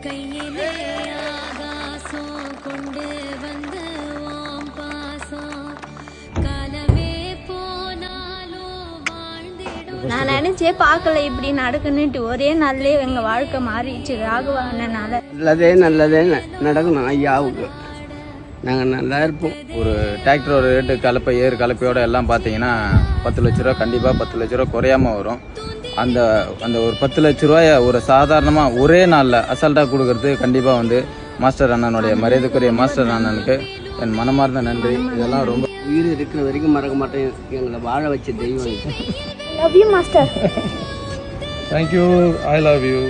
கையிலே ஆகாசம் கொண்டு வந்து ஓம் பாசம் காலமே போனாலும் வாழ்ந்திடும். நான் நினைச்சே பார்க்கல இப்படி நடக்குன்னுட்டு. ஒரே நாள்லயே எங்க வாழ்க்கை மாறிடுச்சு ராகவா அண்ணனால. நல்லதே நடக்கணும் ஐயாவுக்கு. நாங்கள் நல்லா இருப்போம். ஒரு டிராக்டரோட ரேட்டு கலப்பை கலப்பையோட எல்லாம் பார்த்தீங்கன்னா 10 லட்ச ரூபா, கண்டிப்பாக 10 லட்ச ரூபா குறையாம வரும். அந்த அந்த ஒரு 10 லட்ச ரூபாயை ஒரு சாதாரணமாக ஒரே நாளில் அசால்ட்டாக கொடுக்கறது கண்டிப்பாக வந்து மாஸ்டர் அண்ணனுடைய மரியாதைக்குரிய மாஸ்டர் அண்ணனுக்கு என் மனமார்ந்த நன்றி. இதெல்லாம் ரொம்ப உயிர் இருக்கிற வரைக்கும் மறக்க மாட்டேன். எங்களை வாழ வச்ச தெய்வம். Love you master. Thank you. I love you.